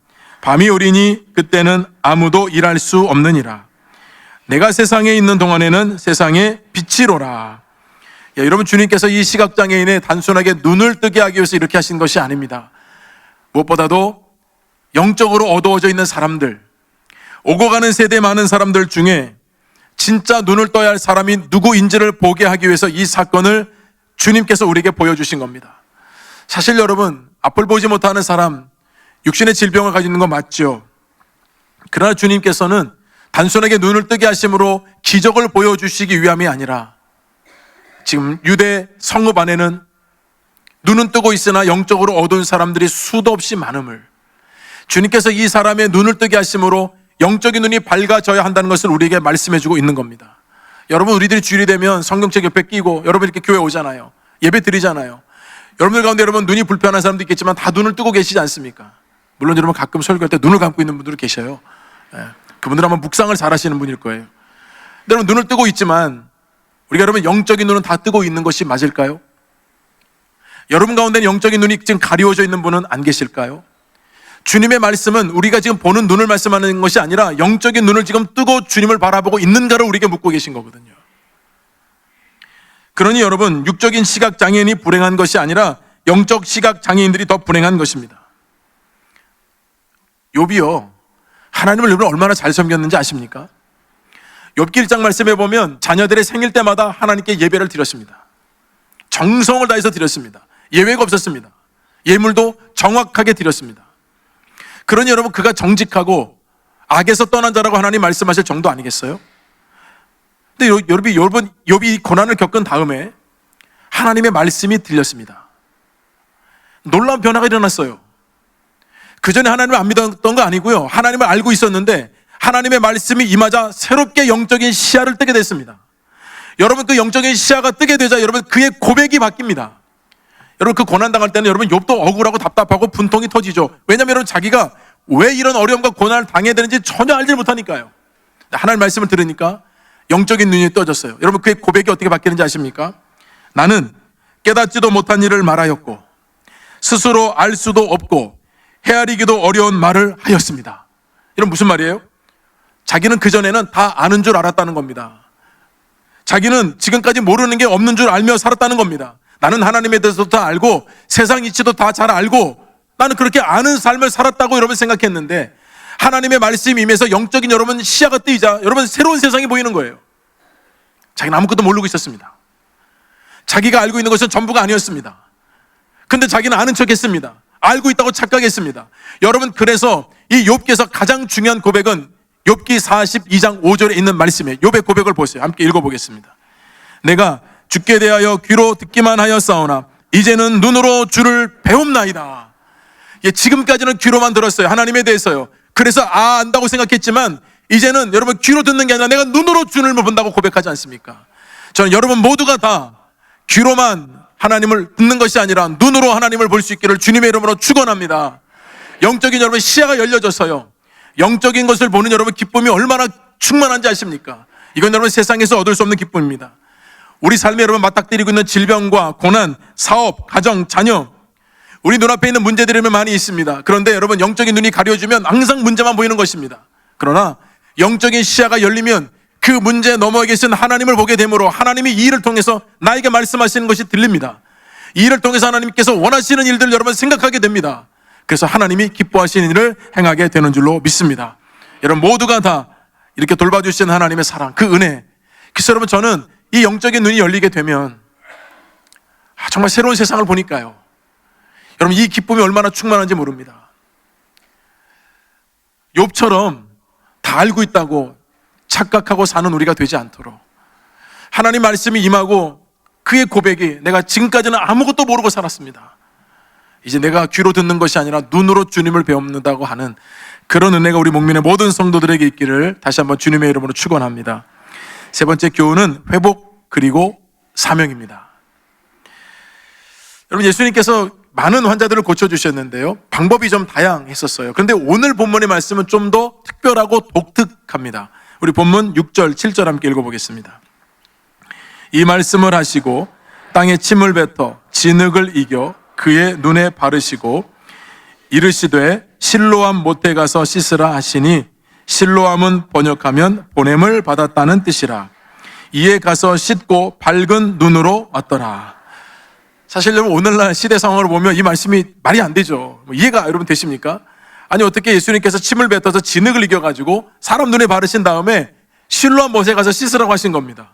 밤이 오리니 그때는 아무도 일할 수 없느니라. 내가 세상에 있는 동안에는 세상의 빛이로라. 여러분, 주님께서 이 시각장애인의 단순하게 눈을 뜨게 하기 위해서 이렇게 하신 것이 아닙니다. 무엇보다도 영적으로 어두워져 있는 사람들, 오고 가는 세대 많은 사람들 중에 진짜 눈을 떠야 할 사람이 누구인지를 보게 하기 위해서 이 사건을 주님께서 우리에게 보여주신 겁니다. 사실 여러분, 앞을 보지 못하는 사람, 육신의 질병을 가지고 있는 거 맞죠? 그러나 주님께서는 단순하게 눈을 뜨게 하심으로 기적을 보여주시기 위함이 아니라 지금 유대 성읍 안에는 눈은 뜨고 있으나 영적으로 어두운 사람들이 수도 없이 많음을, 주님께서 이 사람의 눈을 뜨게 하심으로 영적인 눈이 밝아져야 한다는 것을 우리에게 말씀해 주고 있는 겁니다. 여러분, 우리들이 주일이 되면 성경책 옆에 끼고 여러분 이렇게 교회 오잖아요. 예배 드리잖아요. 여러분들 가운데 여러분 눈이 불편한 사람도 있겠지만 다 눈을 뜨고 계시지 않습니까? 물론 여러분 가끔 설교할 때 눈을 감고 있는 분들이 계셔요. 그분들은 아마 묵상을 잘 하시는 분일 거예요. 근데 여러분 눈을 뜨고 있지만 우리가 여러분 영적인 눈은 다 뜨고 있는 것이 맞을까요? 여러분 가운데는 영적인 눈이 지금 가리워져 있는 분은 안 계실까요? 주님의 말씀은 우리가 지금 보는 눈을 말씀하는 것이 아니라 영적인 눈을 지금 뜨고 주님을 바라보고 있는가를 우리에게 묻고 계신 거거든요. 그러니 여러분, 육적인 시각 장애인이 불행한 것이 아니라 영적 시각 장애인들이 더 불행한 것입니다. 욥이요, 하나님을 여러분 얼마나 잘 섬겼는지 아십니까? 욥기 1장 말씀에 보면 자녀들의 생일 때마다 하나님께 예배를 드렸습니다. 정성을 다해서 드렸습니다. 예외가 없었습니다. 예물도 정확하게 드렸습니다. 그러니 여러분, 그가 정직하고 악에서 떠난 자라고 하나님 말씀하실 정도 아니겠어요? 근데 여러분, 욥이 고난을 겪은 다음에 하나님의 말씀이 들렸습니다. 놀라운 변화가 일어났어요. 그 전에 하나님을 안 믿었던 거 아니고요, 하나님을 알고 있었는데 하나님의 말씀이 임하자 새롭게 영적인 시야를 뜨게 됐습니다. 여러분, 그 영적인 시야가 뜨게 되자 여러분 그의 고백이 바뀝니다. 여러분, 그 고난 당할 때는 여러분 욥도 억울하고 답답하고 분통이 터지죠. 왜냐하면 여러분 자기가 왜 이런 어려움과 고난을 당해야 되는지 전혀 알지 못하니까요. 하나님 말씀을 들으니까 영적인 눈이 떠졌어요. 여러분, 그의 고백이 어떻게 바뀌는지 아십니까? 나는 깨닫지도 못한 일을 말하였고 스스로 알 수도 없고 헤아리기도 어려운 말을 하였습니다. 이런 무슨 말이에요? 자기는 그전에는 다 아는 줄 알았다는 겁니다. 자기는 지금까지 모르는 게 없는 줄 알며 살았다는 겁니다. 나는 하나님에 대해서도 다 알고 세상 이치도 다 잘 알고 나는 그렇게 아는 삶을 살았다고 여러분 생각했는데 하나님의 말씀이 임해서 영적인 여러분 시야가 뜨이자 여러분 새로운 세상이 보이는 거예요. 자기는 아무것도 모르고 있었습니다. 자기가 알고 있는 것은 전부가 아니었습니다. 근데 자기는 아는 척했습니다. 알고 있다고 착각했습니다. 여러분, 그래서 이 욥기에서 가장 중요한 고백은 욥기 42장 5절에 있는 말씀이에요. 욥의 고백을 보세요. 함께 읽어보겠습니다. 내가 주께 대하여 귀로 듣기만 하였사오나 이제는 눈으로 주를 배움나이다. 예, 지금까지는 귀로만 들었어요. 하나님에 대해서요. 그래서 안다고 생각했지만 이제는 여러분 귀로 듣는 게 아니라 내가 눈으로 주님을 본다고 고백하지 않습니까? 저는 여러분 모두가 다 귀로만 하나님을 듣는 것이 아니라 눈으로 하나님을 볼 수 있기를 주님의 이름으로 축원합니다. 영적인 여러분 시야가 열려져서요, 영적인 것을 보는 여러분 기쁨이 얼마나 충만한지 아십니까? 이건 여러분 세상에서 얻을 수 없는 기쁨입니다. 우리 삶에 여러분 맞닥뜨리고 있는 질병과 고난, 사업, 가정, 자녀, 우리 눈앞에 있는 문제들이 많이 있습니다. 그런데 여러분 영적인 눈이 가려지면 항상 문제만 보이는 것입니다. 그러나 영적인 시야가 열리면 그 문제 너머에 계신 하나님을 보게 되므로 하나님이 이 일을 통해서 나에게 말씀하시는 것이 들립니다. 이 일을 통해서 하나님께서 원하시는 일들 여러분 생각하게 됩니다. 그래서 하나님이 기뻐하시는 일을 행하게 되는 줄로 믿습니다. 여러분 모두가 다 이렇게 돌봐주시는 하나님의 사랑, 그 은혜. 그래서 여러분 저는 이 영적인 눈이 열리게 되면 정말 새로운 세상을 보니까요, 여러분 이 기쁨이 얼마나 충만한지 모릅니다. 욥처럼 다 알고 있다고 착각하고 사는 우리가 되지 않도록 하나님 말씀이 임하고 그의 고백이 내가 지금까지는 아무것도 모르고 살았습니다. 이제 내가 귀로 듣는 것이 아니라 눈으로 주님을 배웁는다고 하는 그런 은혜가 우리 목민의 모든 성도들에게 있기를 다시 한번 주님의 이름으로 축원합니다. 세 번째 교훈은 회복 그리고 사명입니다. 여러분 예수님께서 많은 환자들을 고쳐주셨는데요, 방법이 좀 다양했었어요. 그런데 오늘 본문의 말씀은 좀 더 특별하고 독특합니다. 우리 본문 6절 7절 함께 읽어보겠습니다. 이 말씀을 하시고 땅에 침을 뱉어 진흙을 이겨 그의 눈에 바르시고 이르시되 실로암 못에 가서 씻으라 하시니 실로암은 번역하면 보냄을 받았다는 뜻이라. 이에 가서 씻고 밝은 눈으로 왔더라. 사실 여러분 오늘날 시대 상황을 보면 이 말씀이 말이 안 되죠. 이해가 여러분 되십니까? 아니 어떻게 예수님께서 침을 뱉어서 진흙을 이겨가지고 사람 눈에 바르신 다음에 실로암 못에 가서 씻으라고 하신 겁니다.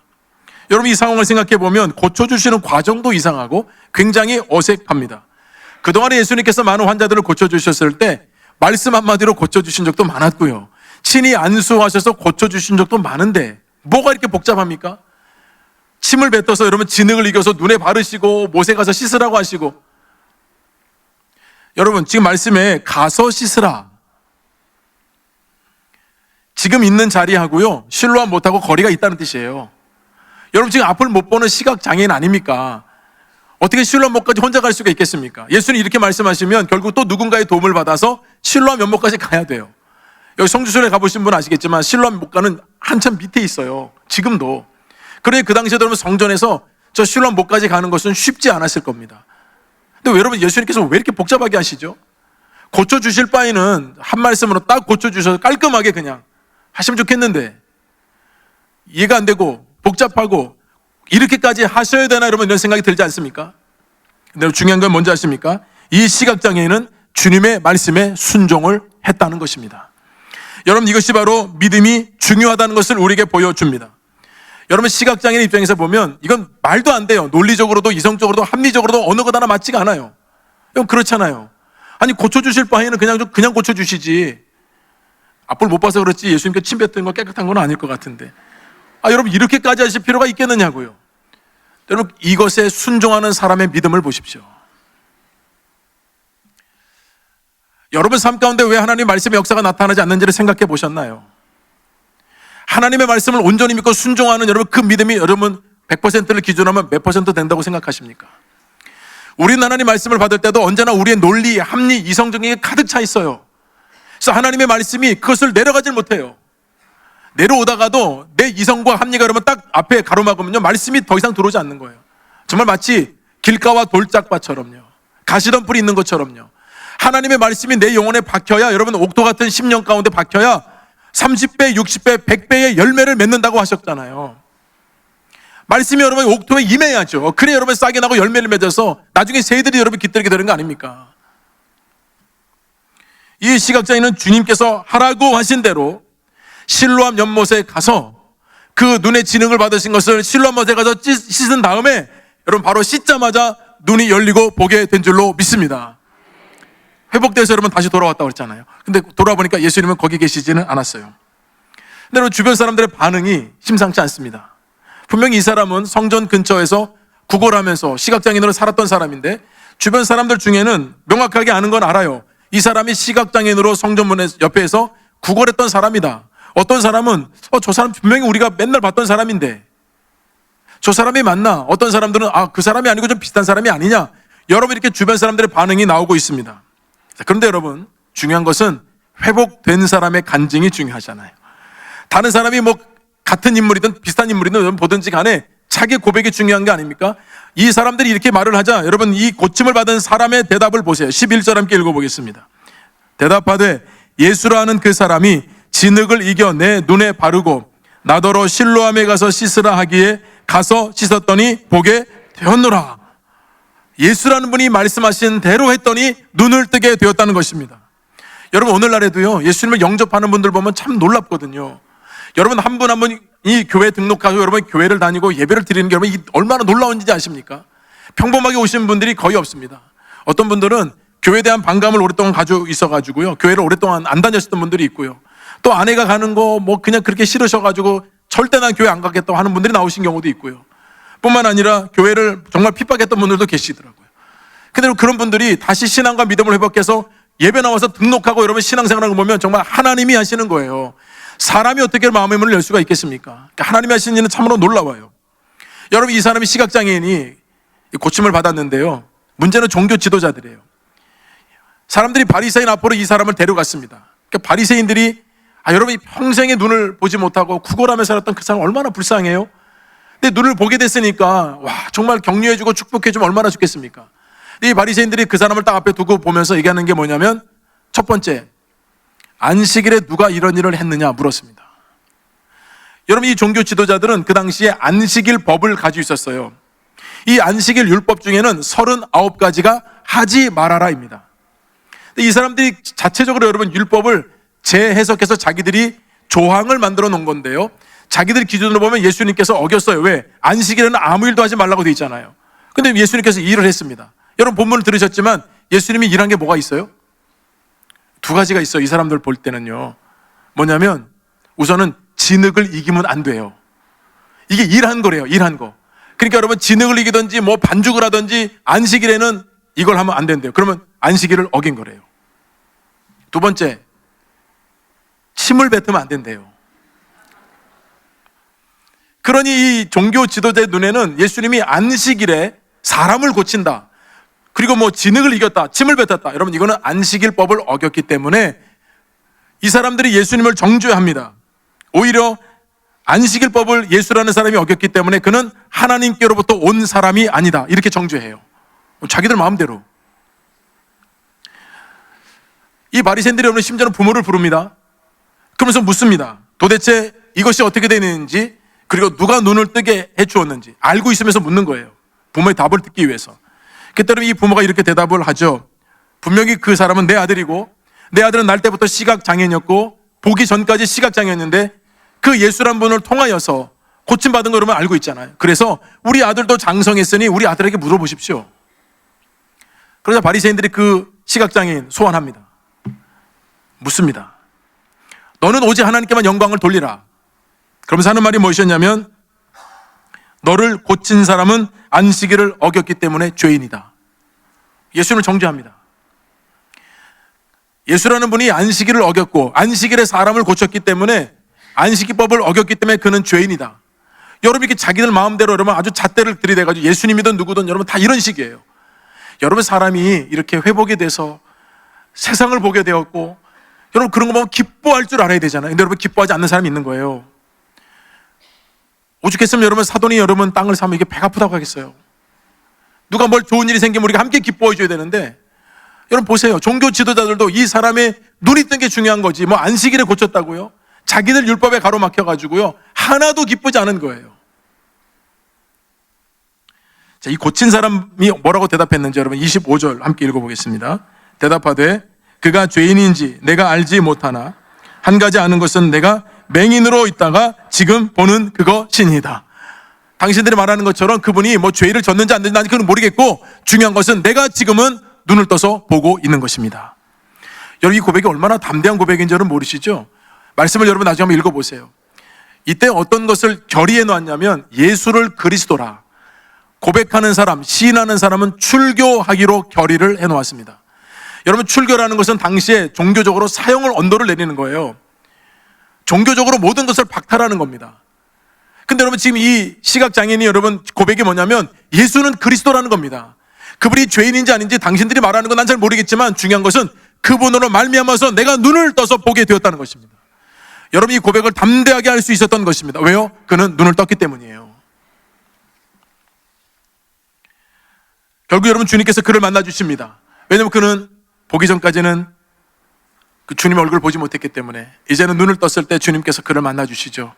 여러분 이 상황을 생각해 보면 고쳐주시는 과정도 이상하고 굉장히 어색합니다. 그동안에 예수님께서 많은 환자들을 고쳐주셨을 때 말씀 한마디로 고쳐주신 적도 많았고요, 친히 안수하셔서 고쳐주신 적도 많은데 뭐가 이렇게 복잡합니까? 침을 뱉어서 여러분 진흙을 이겨서 눈에 바르시고 못에 가서 씻으라고 하시고, 여러분 지금 말씀에 가서 씻으라, 지금 있는 자리하고요 실로암 못하고 거리가 있다는 뜻이에요. 여러분 지금 앞을 못 보는 시각장애인 아닙니까? 어떻게 실로암 못까지 혼자 갈 수가 있겠습니까? 예수님 이렇게 말씀하시면 결국 또 누군가의 도움을 받아서 실로암 면목까지 가야 돼요. 여기 성주순에 가보신 분 아시겠지만 실로암 못가는 한참 밑에 있어요. 지금도. 그러니 그 당시에 여러분 성전에서 저 실로암 못까지 가는 것은 쉽지 않았을 겁니다. 근데 여러분 예수님께서 왜 이렇게 복잡하게 하시죠? 고쳐주실 바에는 한 말씀으로 딱 고쳐주셔서 깔끔하게 그냥 하시면 좋겠는데 이해가 안 되고 복잡하고 이렇게까지 하셔야 되나 여러분 이런 생각이 들지 않습니까? 근데 중요한 건 뭔지 아십니까? 이 시각장애인은 주님의 말씀에 순종을 했다는 것입니다. 여러분 이것이 바로 믿음이 중요하다는 것을 우리에게 보여줍니다. 여러분 시각장애인 입장에서 보면 이건 말도 안 돼요. 논리적으로도 이성적으로도 합리적으로도 어느 것 하나 맞지가 않아요. 이건 그렇잖아요. 아니 고쳐주실 바에는 그냥 고쳐주시지. 앞을 못 봐서 그렇지 예수님께 침 뱉은 거 깨끗한 건 아닐 것 같은데 여러분 이렇게까지 하실 필요가 있겠느냐고요. 여러분 이것에 순종하는 사람의 믿음을 보십시오. 여러분 삶 가운데 왜 하나님의 말씀의 역사가 나타나지 않는지를 생각해 보셨나요? 하나님의 말씀을 온전히 믿고 순종하는 여러분 그 믿음이 여러분 100%를 기준하면 몇 퍼센트 된다고 생각하십니까? 우리는 하나님 말씀을 받을 때도 언제나 우리의 논리, 합리, 이성적인 게 가득 차 있어요. 그래서 하나님의 말씀이 그것을 내려가질 못해요. 내려오다가도 내 이성과 합리가 여러분 딱 앞에 가로막으면요 말씀이 더 이상 들어오지 않는 거예요. 정말 마치 길가와 돌짝밭처럼요, 가시덤불이 있는 것처럼요, 하나님의 말씀이 내 영혼에 박혀야 여러분 옥토 같은 10년 가운데 박혀야 30배, 60배, 100배의 열매를 맺는다고 하셨잖아요. 말씀이 여러분 옥토에 임해야죠. 그래 여러분 싹이 나고 열매를 맺어서 나중에 새들이 여러분 깃들게 되는 거 아닙니까? 이 시각장애인은 주님께서 하라고 하신 대로 실로암 연못에 가서 그 눈의 지능을 받으신 것을 실로암 연못에 가서 씻은 다음에 여러분 바로 씻자마자 눈이 열리고 보게 된 줄로 믿습니다. 회복돼서 여러분 다시 돌아왔다고 그랬잖아요. 근데 돌아보니까 예수님은 거기 계시지는 않았어요. 근데 여러분 주변 사람들의 반응이 심상치 않습니다. 분명히 이 사람은 성전 근처에서 구걸하면서 시각장애인으로 살았던 사람인데 주변 사람들 중에는 명확하게 아는 건 알아요. 이 사람이 시각장애인으로 성전문 옆에서 구걸했던 사람이다. 어떤 사람은 저 사람 분명히 우리가 맨날 봤던 사람인데 저 사람이 맞나? 어떤 사람들은 그 사람이 아니고 좀 비슷한 사람이 아니냐? 여러분 이렇게 주변 사람들의 반응이 나오고 있습니다. 그런데 여러분 중요한 것은 회복된 사람의 간증이 중요하잖아요. 다른 사람이 뭐 같은 인물이든 비슷한 인물이든 보든지 간에 자기 고백이 중요한 게 아닙니까? 이 사람들이 이렇게 말을 하자 여러분 이 고침을 받은 사람의 대답을 보세요. 11절 함께 읽어보겠습니다. 대답하되 예수라는 그 사람이 진흙을 이겨 내 눈에 바르고 나더러 실로암에 가서 씻으라 하기에 가서 씻었더니 보게 되었노라. 예수라는 분이 말씀하신 대로 했더니 눈을 뜨게 되었다는 것입니다. 여러분 오늘날에도요 예수님을 영접하는 분들 보면 참 놀랍거든요. 여러분 한 분 한 분이 교회 등록하고 여러분 교회를 다니고 예배를 드리는 게 여러분 얼마나 놀라운지 아십니까? 평범하게 오시는 분들이 거의 없습니다. 어떤 분들은 교회에 대한 반감을 오랫동안 가지고 있어가지고요 교회를 오랫동안 안 다녔었던 분들이 있고요. 또 아내가 가는 거 뭐 그냥 그렇게 싫으셔가지고 절대 난 교회 안 가겠다고 하는 분들이 나오신 경우도 있고요. 뿐만 아니라 교회를 정말 핍박했던 분들도 계시더라고요. 근데 그런 분들이 다시 신앙과 믿음을 회복해서 예배 나와서 등록하고 여러분 신앙생활을 보면 정말 하나님이 하시는 거예요. 사람이 어떻게 마음의 문을 열 수가 있겠습니까? 그러니까 하나님이 하시는 일은 참으로 놀라워요. 여러분 이 사람이 시각장애인이 고침을 받았는데요 문제는 종교 지도자들이에요. 사람들이 바리새인 앞으로 이 사람을 데려갔습니다. 그러니까 바리새인들이 여러분이 평생에 눈을 보지 못하고 구걸하며 살았던 그 사람 얼마나 불쌍해요. 근데 눈을 보게 됐으니까 정말 격려해주고 축복해주면 얼마나 좋겠습니까? 이 바리새인들이 그 사람을 딱 앞에 두고 보면서 얘기하는 게 뭐냐면 첫 번째, 안식일에 누가 이런 일을 했느냐 물었습니다. 여러분 이 종교 지도자들은 그 당시에 안식일 법을 가지고 있었어요. 이 안식일 율법 중에는 39가지가 하지 말아라입니다. 이 사람들이 자체적으로 여러분 율법을 재해석해서 자기들이 조항을 만들어 놓은 건데요 자기들 기준으로 보면 예수님께서 어겼어요. 왜? 안식일에는 아무 일도 하지 말라고 돼 있잖아요. 근데 예수님께서 일을 했습니다. 여러분 본문을 들으셨지만 예수님이 일한 게 뭐가 있어요? 두 가지가 있어요. 이 사람들 볼 때는요 뭐냐면 우선은 진흙을 이기면 안 돼요. 이게 일한 거래요. 일한 거. 그러니까 여러분 진흙을 이기든지 뭐 반죽을 하든지 안식일에는 이걸 하면 안 된대요. 그러면 안식일을 어긴 거래요. 두 번째, 침을 뱉으면 안 된대요. 그러니 이 종교 지도자의 눈에는 예수님이 안식일에 사람을 고친다, 그리고 뭐 진흙을 이겼다, 침을 뱉었다, 여러분 이거는 안식일법을 어겼기 때문에 이 사람들이 예수님을 정죄합니다. 오히려 안식일법을 예수라는 사람이 어겼기 때문에 그는 하나님께로부터 온 사람이 아니다, 이렇게 정죄해요. 자기들 마음대로. 이 바리새인들이 오늘 심지어는 부모를 부릅니다. 그러면서 묻습니다. 도대체 이것이 어떻게 되는지, 그리고 누가 눈을 뜨게 해주었는지 알고 있으면서 묻는 거예요. 부모의 답을 듣기 위해서. 그때는 이 부모가 이렇게 대답을 하죠. 분명히 그 사람은 내 아들이고, 내 아들은 날 때부터 시각장애인이었고 보기 전까지 시각장애였는데 그 예수란 분을 통하여서 고침받은 거 여러분 알고 있잖아요. 그래서 우리 아들도 장성했으니 우리 아들에게 물어보십시오. 그러자 바리새인들이 그 시각장애인 소환합니다. 묻습니다. 너는 오직 하나님께만 영광을 돌리라. 그러면서 하는 말이 무엇이었냐면, 너를 고친 사람은 안식일을 어겼기 때문에 죄인이다. 예수님을 정죄합니다. 예수라는 분이 안식일을 어겼고 안식일에 사람을 고쳤기 때문에, 안식일법을 어겼기 때문에 그는 죄인이다. 여러분 이렇게 자기들 마음대로 여러분 아주 잣대를 들이대가지고 예수님이든 누구든 여러분 다 이런 식이에요. 여러분 사람이 이렇게 회복이 돼서 세상을 보게 되었고, 여러분 그런 거 보면 기뻐할 줄 알아야 되잖아요. 근데 여러분 기뻐하지 않는 사람이 있는 거예요. 오죽했으면 여러분 사돈이 여러분 땅을 사면 이게 배가 아프다고 하겠어요. 누가 뭘 좋은 일이 생기면 우리가 함께 기뻐해 줘야 되는데, 여러분 보세요. 종교 지도자들도 이 사람의 눈이 뜬 게 중요한 거지, 뭐 안식일에 고쳤다고요? 자기들 율법에 가로막혀가지고요 하나도 기쁘지 않은 거예요. 자, 이 고친 사람이 뭐라고 대답했는지 여러분 25절 함께 읽어보겠습니다. 대답하되 그가 죄인인지 내가 알지 못하나 한 가지 아는 것은 내가 맹인으로 있다가 지금 보는 그것이니이다. 당신들이 말하는 것처럼 그분이 뭐 죄를 졌는지 안 졌는지 그건 모르겠고, 중요한 것은 내가 지금은 눈을 떠서 보고 있는 것입니다. 여러분 이 고백이 얼마나 담대한 고백인지 여러분 모르시죠? 말씀을 여러분 나중에 한번 읽어보세요. 이때 어떤 것을 결의해 놓았냐면, 예수를 그리스도라 고백하는 사람, 시인하는 사람은 출교하기로 결의를 해 놓았습니다. 여러분 출교라는 것은 당시에 종교적으로 사형을 언도를 내리는 거예요. 종교적으로 모든 것을 박탈하는 겁니다. 근데 여러분 지금 이 시각장애인이 여러분 고백이 뭐냐면, 예수는 그리스도라는 겁니다. 그분이 죄인인지 아닌지 당신들이 말하는 건 난 잘 모르겠지만 중요한 것은 그분으로 말미암아서 내가 눈을 떠서 보게 되었다는 것입니다. 여러분 이 고백을 담대하게 할 수 있었던 것입니다. 왜요? 그는 눈을 떴기 때문이에요. 결국 여러분 주님께서 그를 만나 주십니다. 왜냐하면 그는 보기 전까지는 그 주님의 얼굴을 보지 못했기 때문에, 이제는 눈을 떴을 때 주님께서 그를 만나 주시죠.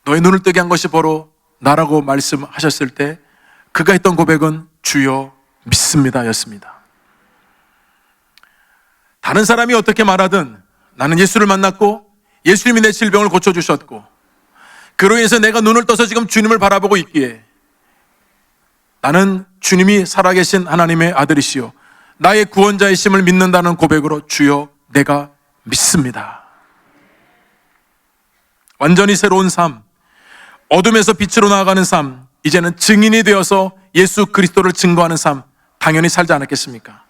너의 눈을 뜨게 한 것이 바로 나라고 말씀하셨을 때 그가 했던 고백은 주여 믿습니다 였습니다. 다른 사람이 어떻게 말하든 나는 예수를 만났고 예수님이 내 질병을 고쳐주셨고, 그로 인해서 내가 눈을 떠서 지금 주님을 바라보고 있기에 나는 주님이 살아계신 하나님의 아들이시요 나의 구원자이심을 믿는다는 고백으로 주여 내가 믿습니다. 완전히 새로운 삶, 어둠에서 빛으로 나아가는 삶, 이제는 증인이 되어서 예수 그리스도를 증거하는 삶 당연히 살지 않았겠습니까?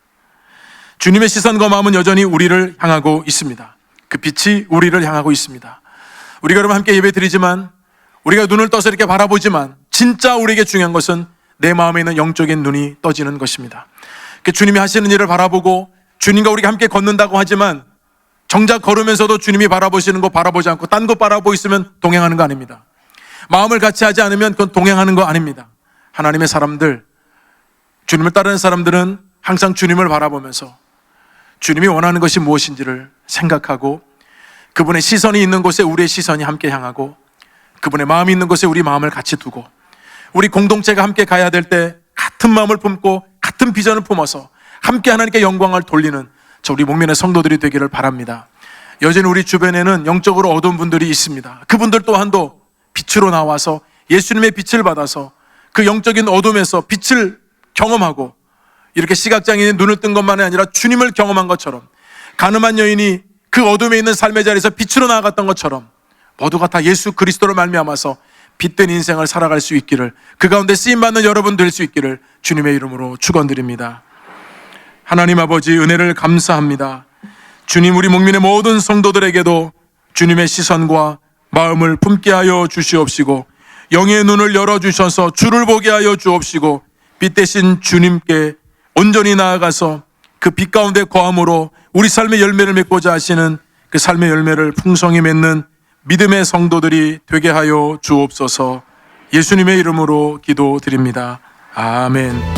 주님의 시선과 마음은 여전히 우리를 향하고 있습니다. 그 빛이 우리를 향하고 있습니다. 우리가 여러분 함께 예배 드리지만, 우리가 눈을 떠서 이렇게 바라보지만, 진짜 우리에게 중요한 것은 내 마음에 있는 영적인 눈이 떠지는 것입니다. 주님이 하시는 일을 바라보고 주님과 우리가 함께 걷는다고 하지만, 정작 걸으면서도 주님이 바라보시는 거 바라보지 않고 딴 거 바라보고 있으면 동행하는 거 아닙니다. 마음을 같이 하지 않으면 그건 동행하는 거 아닙니다. 하나님의 사람들, 주님을 따르는 사람들은 항상 주님을 바라보면서 주님이 원하는 것이 무엇인지를 생각하고, 그분의 시선이 있는 곳에 우리의 시선이 함께 향하고, 그분의 마음이 있는 곳에 우리 마음을 같이 두고, 우리 공동체가 함께 가야 될 때 같은 마음을 품고 같은 비전을 품어서 함께 하나님께 영광을 돌리는 저 우리 목면의 성도들이 되기를 바랍니다. 여전히 우리 주변에는 영적으로 어두운 분들이 있습니다. 그분들 또한도 빛으로 나와서 예수님의 빛을 받아서 그 영적인 어둠에서 빛을 경험하고, 이렇게 시각장애인이 눈을 뜬 것만이 아니라 주님을 경험한 것처럼, 가늠한 여인이 그 어둠에 있는 삶의 자리에서 빛으로 나아갔던 것처럼 모두가 다 예수 그리스도를 말미암아서 빛된 인생을 살아갈 수 있기를, 그 가운데 쓰임받는 여러분 될 수 있기를 주님의 이름으로 축원드립니다. 하나님 아버지 은혜를 감사합니다. 주님, 우리 목민의 모든 성도들에게도 주님의 시선과 마음을 품게 하여 주시옵시고 영의 눈을 열어주셔서 주를 보게 하여 주옵시고 빛 대신 주님께 온전히 나아가서 그 빛 가운데 거함으로 우리 삶의 열매를 맺고자 하시는 그 삶의 열매를 풍성히 맺는 믿음의 성도들이 되게 하여 주옵소서. 예수님의 이름으로 기도드립니다. 아멘.